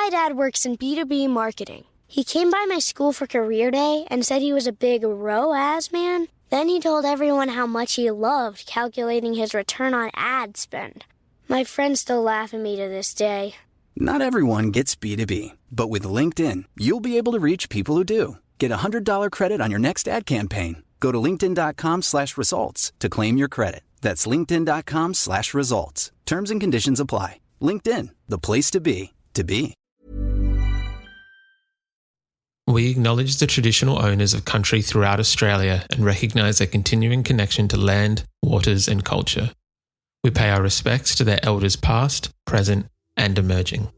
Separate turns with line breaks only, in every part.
My dad works in B2B marketing. He came by my school for career day and said he was a big ROAS man. Then he told everyone how much he loved calculating his return on ad spend. My friends still laugh at me to this day.
Not everyone gets B2B, but with LinkedIn, you'll be able to reach people who do. Get a $100 credit on your next ad campaign. Go to linkedin.com/results to claim your credit. That's linkedin.com/results. Terms and conditions apply. LinkedIn, the place to be, to be.
We acknowledge the traditional owners of country throughout Australia and recognise their continuing connection to land, waters and culture. We pay our respects to their elders past, present and emerging.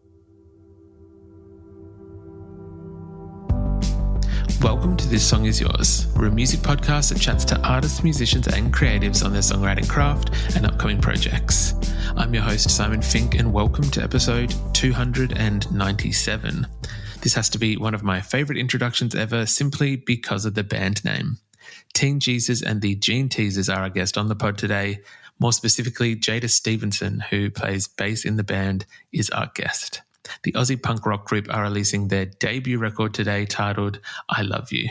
Welcome to This Song Is Yours. We're a music podcast that chats to artists, musicians and creatives on their songwriting craft and upcoming projects. I'm your host Simon Fink and welcome to episode 297. This has to be one of my favourite introductions ever simply because of the band name. Teen Jesus and the Gene Teasers are our guest on the pod today. More specifically, Jaida Stephenson, who plays bass in the band, is our guest. The Aussie punk rock group are releasing their debut record today titled I Love You.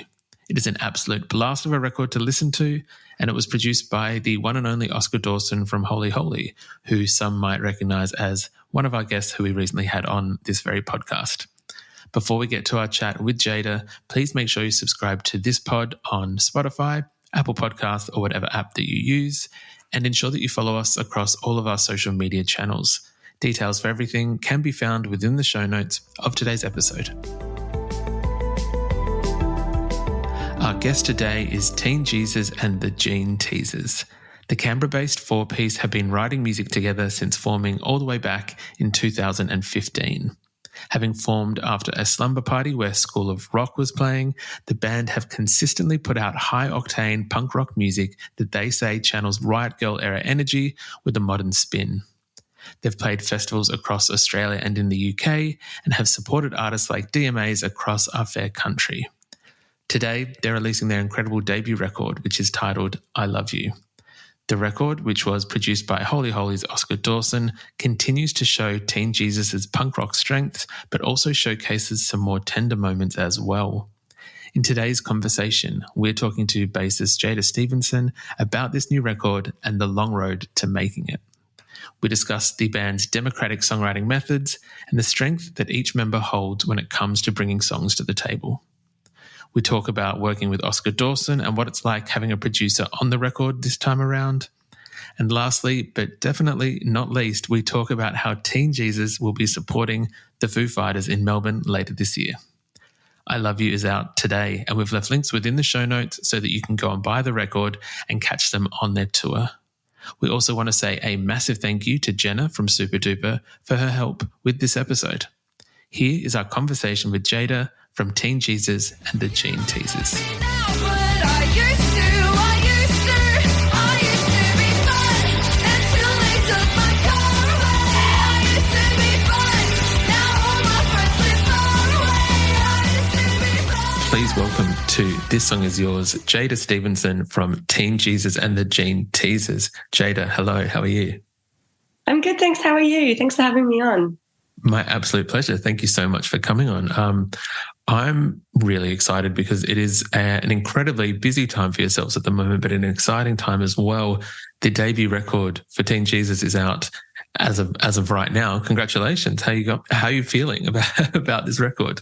It is an absolute blast of a record to listen to, and it was produced by the one and only Oscar Dawson from Holy Holy, who some might recognise as one of our guests who we recently had on this very podcast. Before we get to our chat with Jaida, please make sure you subscribe to this pod on Spotify, Apple Podcasts, or whatever app that you use, and ensure that you follow us across all of our social media channels. Details for everything can be found within the show notes of today's episode. Our guest today is Teen Jesus and the Gene Teasers. The Canberra-based four-piece have been writing music together since forming all the way back in 2015. Having formed after a slumber party where School of Rock was playing, the band have consistently put out high-octane punk rock music that they say channels Riot Grrrl era energy with a modern spin. They've played festivals across Australia and in the UK and have supported artists like DMAs across our fair country. Today, they're releasing their incredible debut record, which is titled I Love You. The record, which was produced by Holy Holy's Oscar Dawson, continues to show Teen Jesus' punk rock strengths, but also showcases some more tender moments as well. In today's conversation, we're talking to bassist Jaida Stephenson about this new record and the long road to making it. We discuss the band's democratic songwriting methods and the strength that each member holds when it comes to bringing songs to the table. We talk about working with Oscar Dawson and what it's like having a producer on the record this time around. And lastly, but definitely not least, we talk about how Teen Jesus will be supporting the Foo Fighters in Melbourne later this year. I Love You is out today, and we've left links within the show notes so that you can go and buy the record and catch them on their tour. We also want to say a massive thank you to Genna from Super Duper for her help with this episode. Here is our conversation with Jaida from Teen Jesus and the Gene Teasers. Please welcome to This Song Is Yours, Jaida Stephenson from Teen Jesus and the Gene Teasers. Jaida, hello, how are you?
I'm good, thanks. How are you? Thanks for having me on.
My absolute pleasure. Thank you so much for coming on. I'm really excited because it is an incredibly busy time for yourselves at the moment, but an exciting time as well. The debut record for Teen Jesus is out as of right now. Congratulations. How are you feeling about this record?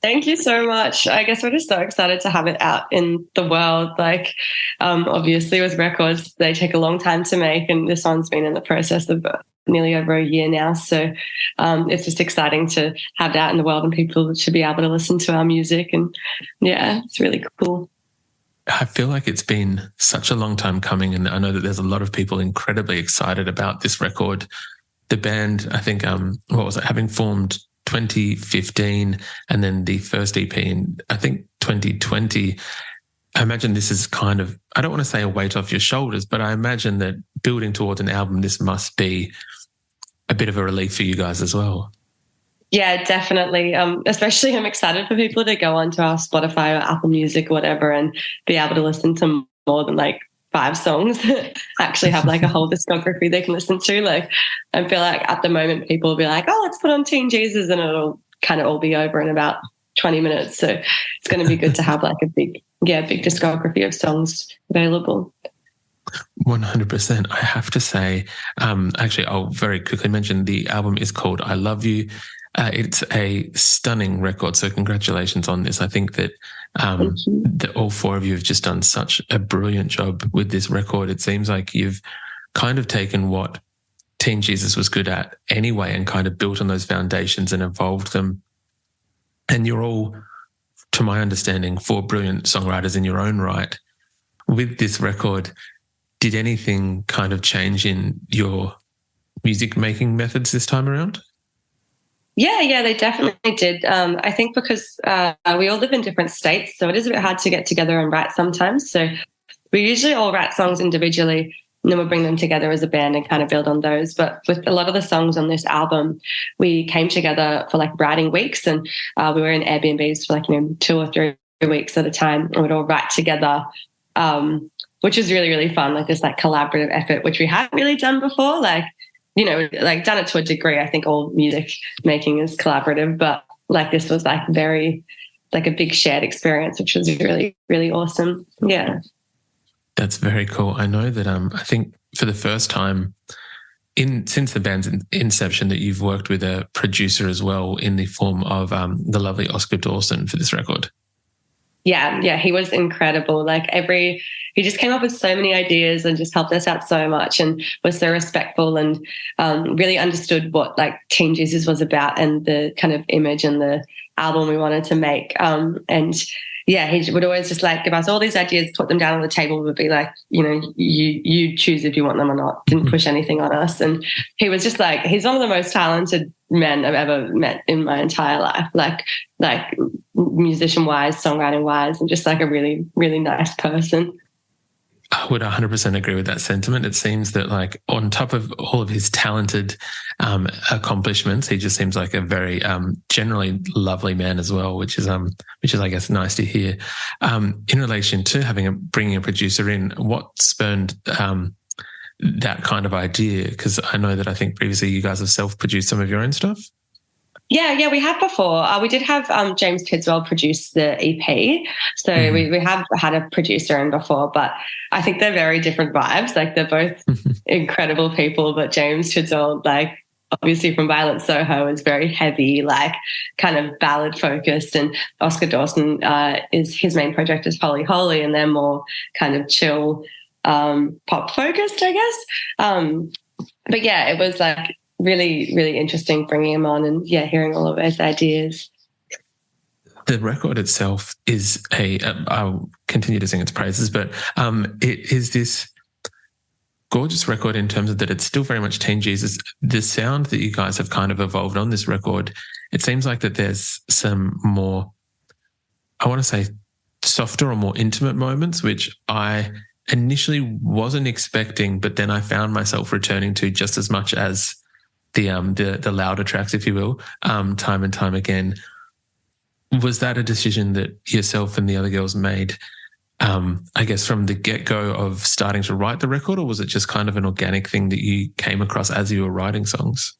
Thank you so much. I guess we're just so excited to have it out in the world. Obviously with records, they take a long time to make, and this one's been in the process of nearly over a year now. So it's just exciting to have it out in the world and people to be able to listen to our music. And yeah, it's really cool.
I feel like it's been such a long time coming, and I know that there's a lot of people incredibly excited about this record. The band, I think, having formed 2015 and then the first EP in, I think, 2020. I imagine this is kind of, I don't want to say a weight off your shoulders, but I imagine that building towards an album, this must be a bit of a relief for you guys as well.
Yeah, definitely. Especially I'm excited for people to go onto our Spotify or Apple Music or whatever and be able to listen to more than 5 songs, actually have a whole discography they can listen to. I feel like at the moment people will be like, oh, let's put on Teen Jesus and it'll kind of all be over in about 20 minutes. So it's going to be good to have like a big discography of songs available.
100%. I have to say, actually, I'll very quickly mention the album is called I Love You. It's a stunning record, so congratulations on this. I think that all four of you have just done such a brilliant job with this record. It seems like you've kind of taken what Teen Jesus was good at anyway and kind of built on those foundations and evolved them. And you're all, to my understanding, four brilliant songwriters in your own right. With this record, did anything kind of change in your music making methods this time around?
Yeah, they definitely did. I think because we all live in different states, so it is a bit hard to get together and write sometimes. So we usually all write songs individually, and then we'll bring them together as a band and kind of build on those. But with a lot of the songs on this album, we came together for like writing weeks, and we were in Airbnbs for like 2 or 3 weeks at a time, and we'd all write together, which is really, really fun. Like this like collaborative effort, which we hadn't really done before. Like done it to a degree. I think all music making is collaborative, but like this was like very like a big shared experience, which was really, really awesome. Yeah.
That's very cool. I know that I think for the first time since the band's inception that you've worked with a producer as well in the form of the lovely Oscar Dawson for this record.
Yeah, he was incredible. Like he just came up with so many ideas and just helped us out so much and was so respectful and really understood what like Teen Jesus was about and the kind of image and the album we wanted to make. And yeah, he would always just like give us all these ideas, put them down on the table, would be like, you choose if you want them or not. Didn't push anything on us. And he was just like, he's one of the most talented men I've ever met in my entire life, like musician wise, songwriting wise, and just like a really, really nice person.
I would 100% agree with that sentiment. It seems that like on top of all of his talented accomplishments, he just seems like a very generally lovely man as well, which is I guess nice to hear. In relation to bringing a producer in, what spurned that kind of idea? Because I know that I think previously you guys have self-produced some of your own stuff.
Yeah, we have before. We did have James Tidswell produce the EP. So we have had a producer in before, but I think they're very different vibes. Like they're both incredible people, but James Tidswell, like obviously from Violent Soho, is very heavy, like kind of ballad focused. And Oscar Dawson is his main project is Holy Holy, and they're more kind of chill pop focused, I guess. But yeah, it was like really, really interesting bringing him on and hearing all of his ideas.
The record itself is I'll continue to sing its praises, but it is this gorgeous record in terms of that it's still very much Teen Jesus. The sound that you guys have kind of evolved on this record, it seems like that there's some more, I want to say softer or more intimate moments, which I initially wasn't expecting, but then I found myself returning to just as much as the louder tracks, if you will, time and time again. Was that a decision that yourself and the other girls made, I guess, from the get-go of starting to write the record, or was it just kind of an organic thing that you came across as you were writing songs?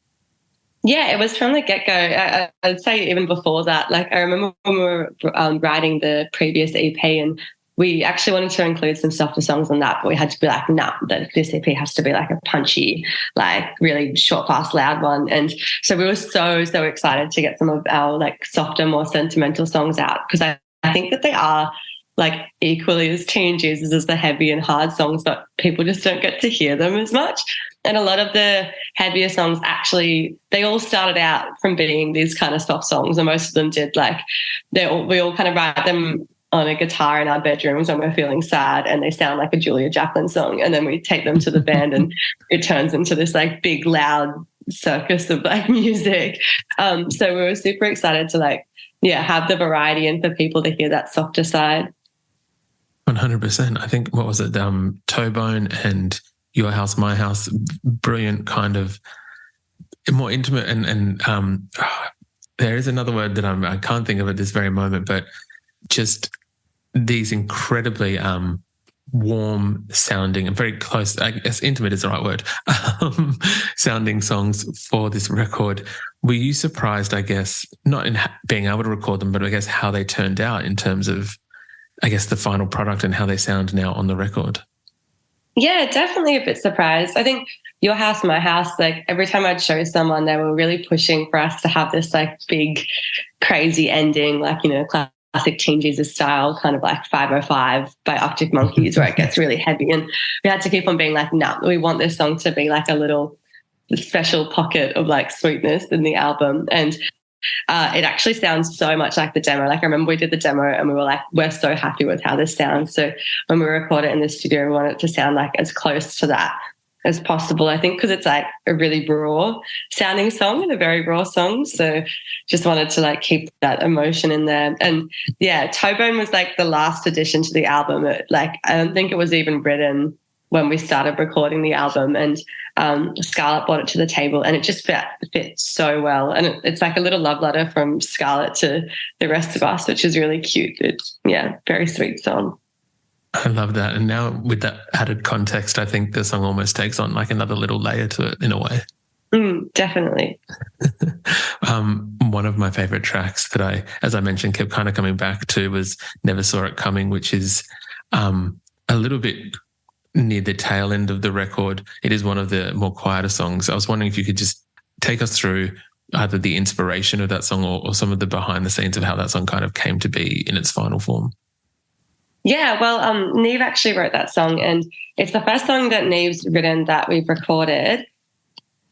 Yeah, it was from the get-go. I'd say even before that. Like I remember when we were writing the previous EP and we actually wanted to include some softer songs on that, but we had to be like, this EP has to be like a punchy, like really short, fast, loud one. And so we were so excited to get some of our like softer, more sentimental songs out because I think that they are like equally as Teen Jesus as the heavy and hard songs, but people just don't get to hear them as much. And a lot of the heavier songs actually, they all started out from being these kind of soft songs, and most of them did. Like we all kind of write them on a guitar in our bedrooms when we're feeling sad and they sound like a Julia Jacklin song, and then we take them to the band and it turns into this like big loud circus of like music. So we were super excited to have the variety and for people to hear that softer side.
100%. I think, what was it, Toebone and Your House, My House, brilliant kind of more intimate and there is another word that I can't think of at this very moment, but just these incredibly warm sounding and very close, I guess intimate is the right word, sounding songs for this record. Were you surprised, I guess, not in being able to record them, but I guess how they turned out in terms of, I guess, the final product and how they sound now on the record?
Yeah, definitely a bit surprised. I think Your House, My House, like every time I'd show someone, they were really pushing for us to have this like big, crazy ending, like, you know, classic Teen Jesus style, kind of like 505 by Arctic Monkeys, where it gets really heavy. And we had to keep on being like, no, we want this song to be like a little special pocket of like sweetness in the album. And it actually sounds so much like the demo. Like I remember we did the demo and we were like, we're so happy with how this sounds. So when we record it in the studio, we want it to sound like as close to that as possible, I think, because it's like a really raw sounding song and a very raw song. So just wanted to like keep that emotion in there. And yeah, Towbone was like the last addition to the album. I don't think it was even written when we started recording the album, and Scarlett brought it to the table and it just fit so well. And it's like a little love letter from Scarlett to the rest of us, which is really cute. It's, yeah, very sweet song.
I love that. And now with that added context, I think the song almost takes on like another little layer to it in a way.
Definitely.
One of my favorite tracks that I, as I mentioned, kept kind of coming back to was Never Saw It Coming, which is a little bit near the tail end of the record. It is one of the more quieter songs. I was wondering if you could just take us through either the inspiration of that song or some of the behind the scenes of how that song kind of came to be in its final form.
Yeah, well, Neve actually wrote that song, and it's the first song that Neve's written that we've recorded,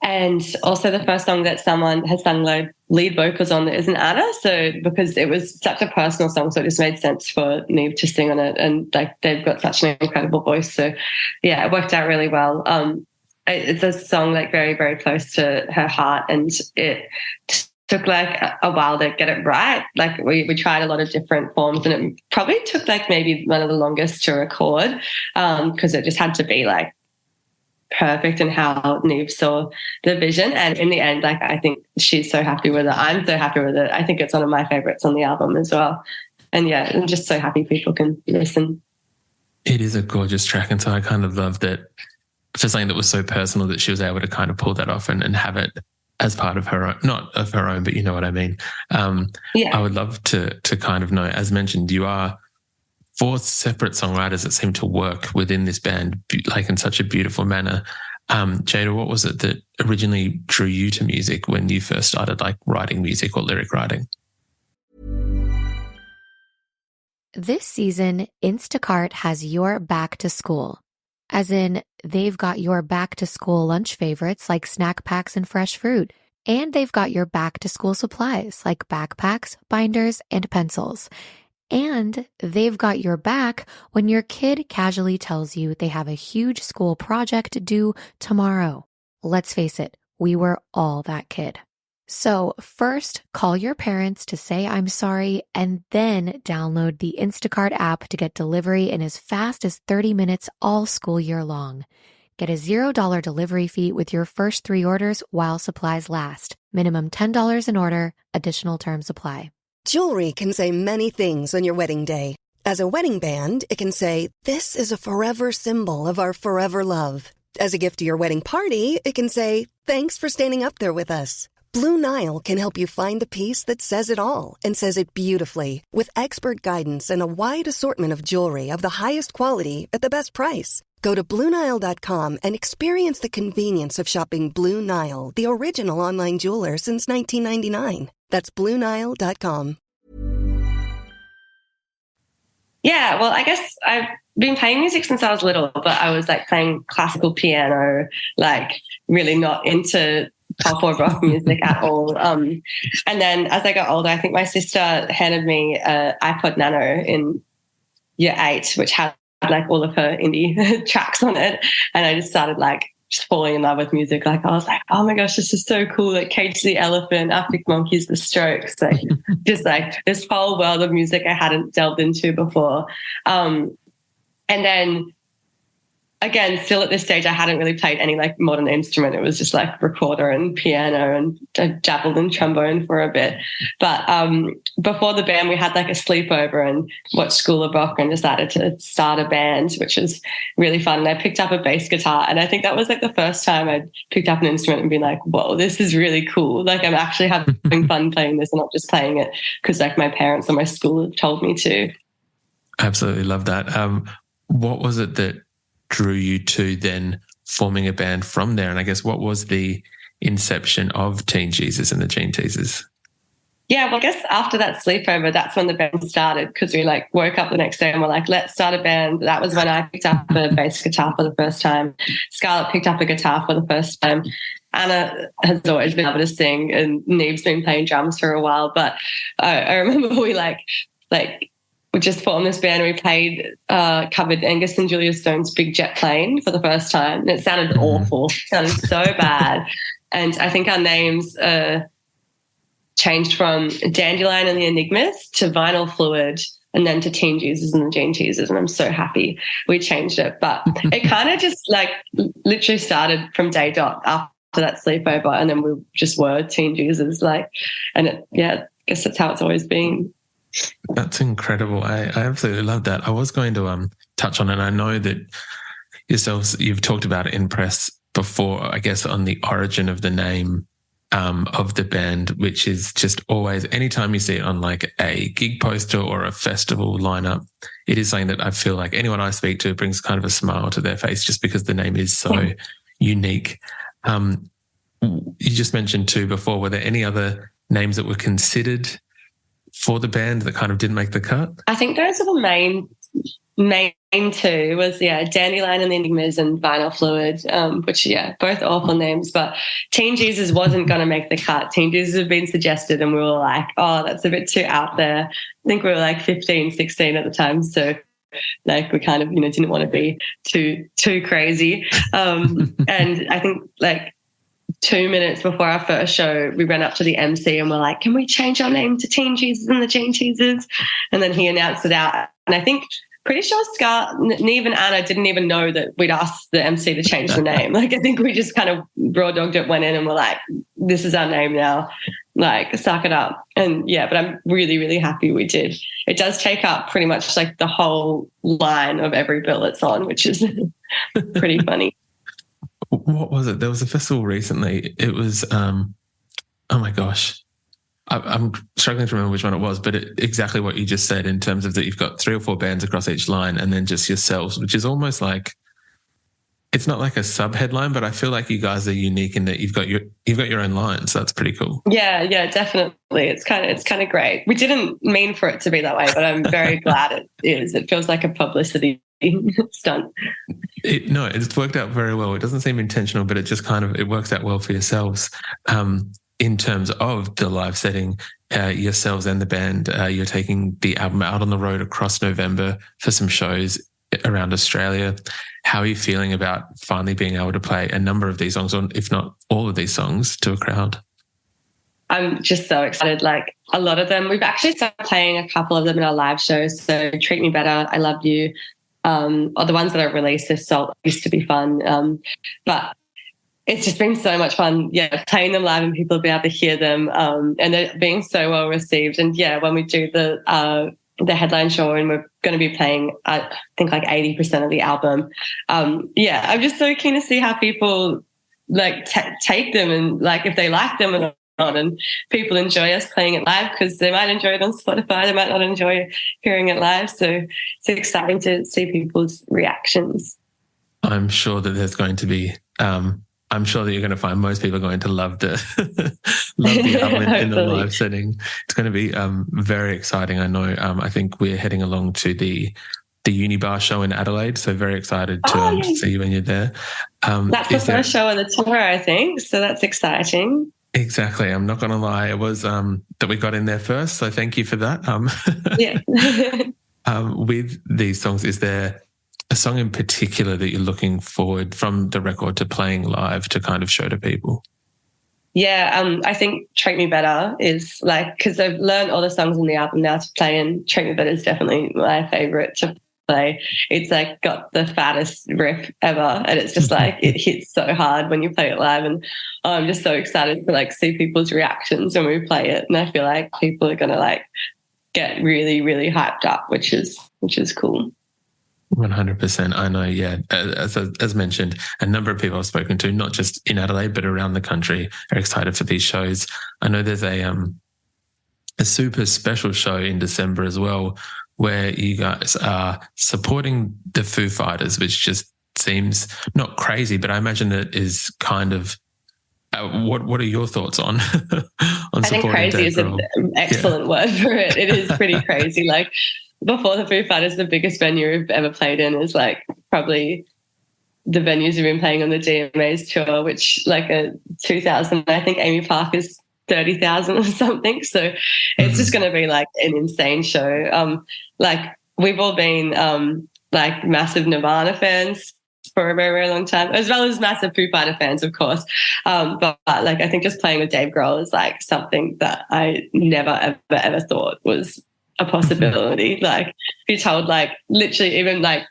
and also the first song that someone has sung lead vocals on that isn't Anna. So because it was such a personal song, so it just made sense for Neve to sing on it, and like they've got such an incredible voice. So yeah, it worked out really well. It's a song like very, very close to her heart, and it took like a while to get it right. Like we tried a lot of different forms, and it probably took like maybe one of the longest to record because it just had to be like perfect in how Neve saw the vision. And in the end, like I think she's so happy with it. I'm so happy with it. I think it's one of my favorites on the album as well. And yeah, I'm just so happy people can listen.
It is a gorgeous track. And so I kind of love that for something that was so personal that she was able to kind of pull that off and have it as part of her own, not of her own, but you know what I mean. I would love to kind of know, as mentioned, you are 4 separate songwriters that seem to work within this band like in such a beautiful manner. Jaida, what was it that originally drew you to music when you first started like writing music or lyric writing?
This season, Instacart has your back to school. As in, they've got your back to school lunch favorites like snack packs and fresh fruit. And they've got your back to school supplies like backpacks, binders, and pencils. And they've got your back when your kid casually tells you they have a huge school project due tomorrow. Let's face it, we were all that kid. So first, call your parents to say I'm sorry, and then download the Instacart app to get delivery in as fast as 30 minutes all school year long. Get a $0 delivery fee with your first 3 orders while supplies last. Minimum $10 an order. Additional terms apply.
Jewelry can say many things on your wedding day. As a wedding band, it can say, "This is a forever symbol of our forever love." As a gift to your wedding party, it can say, "Thanks for standing up there with us." Blue Nile can help you find the piece that says it all and says it beautifully, with expert guidance and a wide assortment of jewelry of the highest quality at the best price. Go to BlueNile.com and experience the convenience of shopping Blue Nile, the original online jeweler since 1999. That's BlueNile.com.
Yeah, well, I guess I've been playing music since I was little, but I was like playing classical piano, like really not into pop or rock music at all. And then as I got older, I think my sister handed me an iPod Nano in year 8, which had like all of her indie tracks on it. And I just started like just falling in love with music. Like I was like, oh my gosh, this is so cool. Like Cage the Elephant, Arctic Monkeys, The Strokes, like just like this whole world of music I hadn't delved into before. And then again, still at this stage, I hadn't really played any like modern instrument. It was just like recorder and piano, and I dabbled in trombone for a bit. But before the band, we had like a sleepover and watched School of Rock and decided to start a band, which was really fun. And I picked up a bass guitar, and I think that was like the first time I'd picked up an instrument and been like, whoa, this is really cool. Like I'm actually having fun playing this and not just playing it because like my parents or my school have told me to.
Absolutely love that. What was it that drew you to then forming a band from there? And I guess what was the inception of Teen Jesus and the Gene Teasers?
Yeah, well, I guess after that sleepover, that's when the band started, because we like woke up the next day and we're like, let's start a band. That was when I picked up a bass guitar for the first time. Scarlett picked up a guitar for the first time. Anna has always been able to sing, and Neve's been playing drums for a while. But I remember we we just formed this band and we played, covered Angus and Julia Stone's Big Jet Plane for the first time. And it sounded awful. It sounded so bad. And I think our names changed from Dandelion and the Enigmas to Vinyl Fluid, and then to Teen Jesus and the Gene Teasers. And I'm so happy we changed it. But it kind of just like literally started from day dot after that sleepover. And then we just were Teen Jesus. I guess that's how it's always been.
That's incredible. I absolutely love that. I was going to touch on it. I know that yourselves, you've talked about it in press before, I guess, on the origin of the name of the band, which is just always, anytime you see it on like a gig poster or a festival lineup, it is something that I feel like anyone I speak to brings kind of a smile to their face just because the name is so unique. You just mentioned too before, were there any other names that were considered for the band that kind of didn't make the cut?
I think those are the main two was, Dandelion and the Enigmas and Vinyl Fluid, which, both awful names. But Teen Jesus wasn't going to make the cut. Teen Jesus had been suggested and we were like, oh, that's a bit too out there. I think we were like 15, 16 at the time. So like we kind of, didn't want to be too crazy. And I think like 2 minutes before our first show, we ran up to the MC and we're like, can we change our name to Teen Jesus and the Gene Teasers? And then he announced it out. And I think pretty sure Neve and Anna didn't even know that we'd asked the MC to change the name. Like I think we just kind of raw dogged it, went in and we're like, this is our name now. Like suck it up. And but I'm really, really happy we did. It does take up pretty much like the whole line of every bill it's on, which is pretty funny.
What was it? There was a festival recently. It was, oh my gosh, I'm struggling to remember which one it was, but exactly what you just said in terms of that you've got 3 or 4 bands across each line and then just yourselves, which is almost like, it's not like a sub-headline, but I feel like you guys are unique in that you've got your own line, so that's pretty cool. Yeah,
definitely. It's kind of great. We didn't mean for it to be that way, but I'm very glad it is. It feels like a publicity stunt.
It's worked out very well. It doesn't seem intentional, but it just it works out well for yourselves. In terms of the live setting, yourselves and the band, you're taking the album out on the road across November for some shows around Australia. How are you feeling about finally being able to play a number of these songs, or if not all of these songs, to a crowd?
I'm just so excited. Like a lot of them, we've actually started playing a couple of them in our live shows. So Treat Me Better, I Love You, are the ones that I've released this Salt used to be fun. But it's just been so much fun, playing them live and people be able to hear them, and they're being so well received. And when we do the headline show and we're going to be playing, I think like 80% of the album. I'm just so keen to see how people like take them and like if they like them or not. And people enjoy us playing it live because they might enjoy it on Spotify, they might not enjoy hearing it live. So it's exciting to see people's reactions.
I'm sure that there's going to be, I'm sure that you're going to find most people are going to love the album in the live setting. It's going to be very exciting. I know. I think we're heading along to the Unibar show in Adelaide, so very excited to see you when you're there.
That's the first show of the tour, I think. So that's exciting.
Exactly. I'm not going to lie. It was that we got in there first, so thank you for that. With these songs, is there a song in particular that you're looking forward from the record to playing live to kind of show to people?
I think Treat Me Better is like, because I've learned all the songs on the album now to play, and Treat Me Better is definitely my favourite to play. It's like got the fattest riff ever, and it's just like it hits so hard when you play it live. And I'm just so excited to like see people's reactions when we play it, and I feel like people are gonna like get really, really hyped up, which is cool.
100%. I know, yeah. As mentioned, a number of people I've spoken to, not just in Adelaide but around the country, are excited for these shows. I know there's a super special show in December as well, where you guys are supporting the Foo Fighters, which just seems not crazy, but I imagine it is kind of. What are your thoughts on I
think crazy is an excellent word for it. It is pretty crazy. Like before the Foo Fighters, the biggest venue we've ever played in is like probably the venues we've been playing on the DMA's tour, which like a 2,000, I think Amy Park is 30,000 or something. So it's just going to be like an insane show. Like we've all been like massive Nirvana fans for a very, very long time, as well as massive Foo Fighter fans, of course. But like I think just playing with Dave Grohl is like something that I never, ever thought was a possibility. Like if you told like literally even like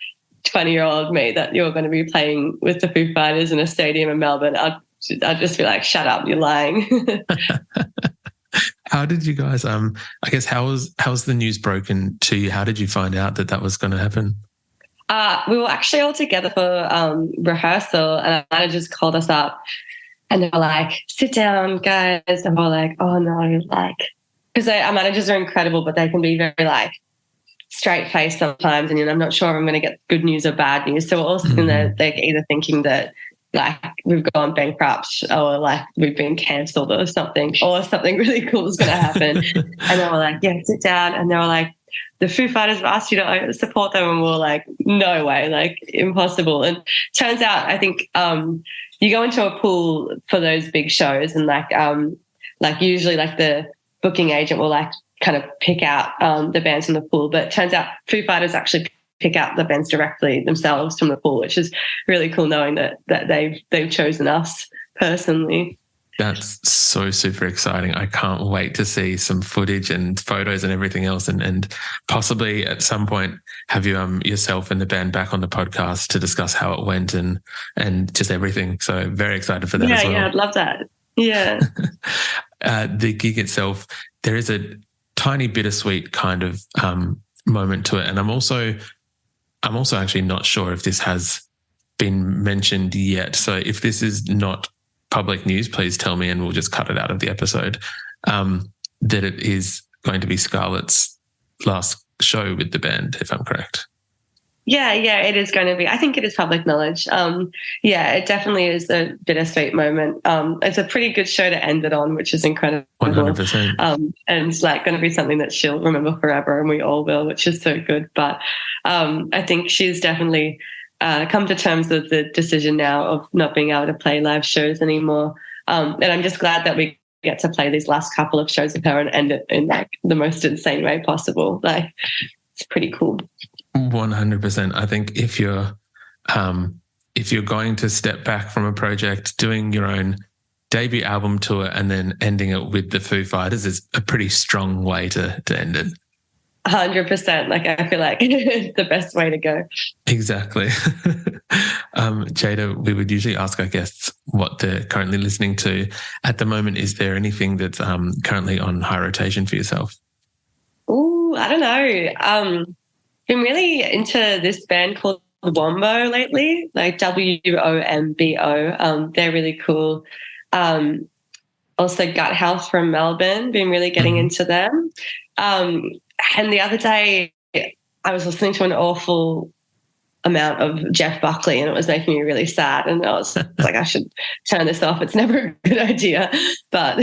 20-year-old me that you're going to be playing with the Foo Fighters in a stadium in Melbourne, I'd just be like, shut up, you're lying.
How did you guys, I guess, how's the news broken to you? How did you find out that was going to happen?
We were actually all together for rehearsal, and our managers called us up and they were like, sit down, guys. And we're like, oh no, like, because our managers are incredible, but they can be very like straight faced sometimes. And I'm not sure if I'm going to get good news or bad news. So we're all sitting there, they're either thinking that like we've gone bankrupt or like we've been cancelled or something really cool is going to happen. And they were like, yeah, sit down. And they were like, the Foo Fighters have asked you to support them, and we're like, no way, like impossible. And turns out, I think you go into a pool for those big shows, and like usually like the booking agent will like kind of pick out the bands from the pool, but it turns out Foo Fighters actually pick out the bands directly themselves from the pool, which is really cool knowing that they've chosen us personally.
That's so super exciting. I can't wait to see some footage and photos and everything else, and possibly at some point have you yourself and the band back on the podcast to discuss how it went and just everything. So very excited for that as well.
Yeah, I'd love that. Yeah.
The gig itself, there is a tiny bittersweet kind of moment to it, and I'm also actually not sure if this has been mentioned yet. So if this is not public news, please tell me and we'll just cut it out of the episode, that it is going to be Scarlett's last show with the band, if I'm correct.
Yeah, it is going to be. I think it is public knowledge. It definitely is a bittersweet moment. It's a pretty good show to end it on, which is incredible.
100%.
And it's like going to be something that she'll remember forever, and we all will, which is so good. But I think she's definitely come to terms with the decision now of not being able to play live shows anymore. And I'm just glad that we get to play these last couple of shows with her and end it in like the most insane way possible. Like it's pretty cool.
100%. I think if you're going to step back from a project, doing your own debut album tour and then ending it with the Foo Fighters is a pretty strong way to end it.
100%. Like I feel like it's the best way to go.
Exactly. Jaida, we would usually ask our guests what they're currently listening to. At the moment, is there anything that's currently on high rotation for yourself?
Ooh, I don't know. Been really into this band called Wombo lately, like WOMBO. They're really cool. Also Gut Health from Melbourne, been really getting into them. And the other day I was listening to an awful amount of Jeff Buckley and it was making me really sad, and I was like, I should turn this off. It's never a good idea, but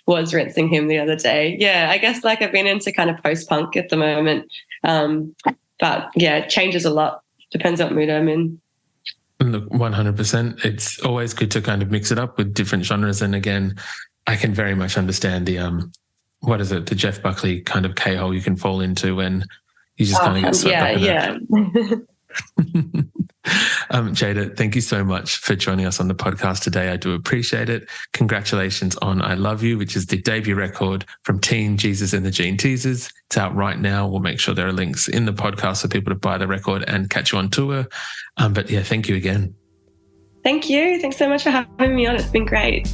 was rinsing him the other day. Yeah, I guess like I've been into kind of post-punk at the moment. But yeah, it changes a lot. Depends what mood I'm in.
Look, 100%. It's always good to kind of mix it up with different genres. And again, I can very much understand the the Jeff Buckley kind of K-hole you can fall into when you just kind of get swept up in it. Jaida, thank you so much for joining us on the podcast today. I do appreciate it. Congratulations on I Love You, which is the debut record from Teen Jesus and the Gene Teasers. It's out right now. We'll make sure there are links in the podcast for people to buy the record and catch you on tour. But yeah, thank you again.
Thank you. Thanks so much for having me on. It's been great.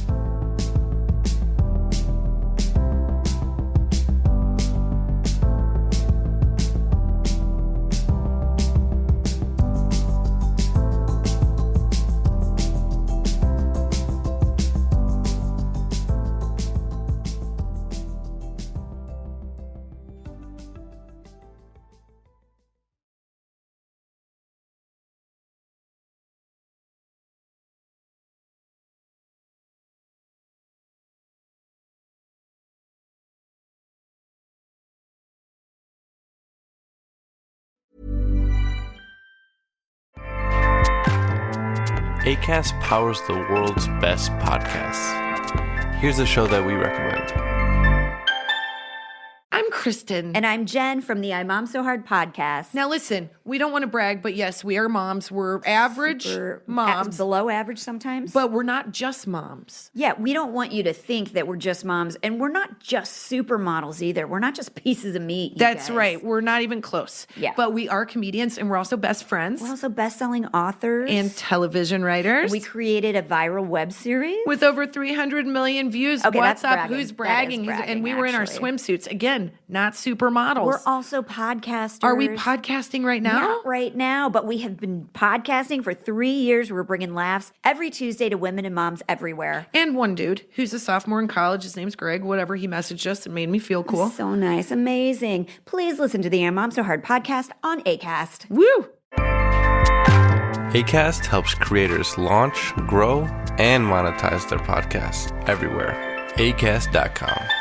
Acast powers the world's best podcasts. Here's a show that we recommend.
I'm Kristen.
And I'm Jen from the I Mom So Hard podcast.
Now listen, we don't want to brag, but yes, we are moms. We're average moms.
Below average sometimes.
But we're not just moms.
Yeah, we don't want you to think that we're just moms. And we're not just supermodels either. We're not just pieces of meat.
That's right. We're not even close.
Yeah.
But we are comedians and we're also best friends.
We're also best-selling authors.
And television writers.
And we created a viral web series.
With over 300 million views.
Okay,
What's up?
bragging.
Who's bragging? And we were in our swimsuits. Again, not supermodels.
We're also podcasters.
Are we podcasting right now?
Not right now, but we have been podcasting for 3 years. We're bringing laughs every Tuesday to women and moms everywhere.
And one dude who's a sophomore in college, his name's Greg, whatever, he messaged us and made me feel cool.
So nice. Amazing. Please listen to the I Mom So Hard podcast on Acast.
Woo!
Acast helps creators launch, grow, and monetize their podcasts everywhere. Acast.com.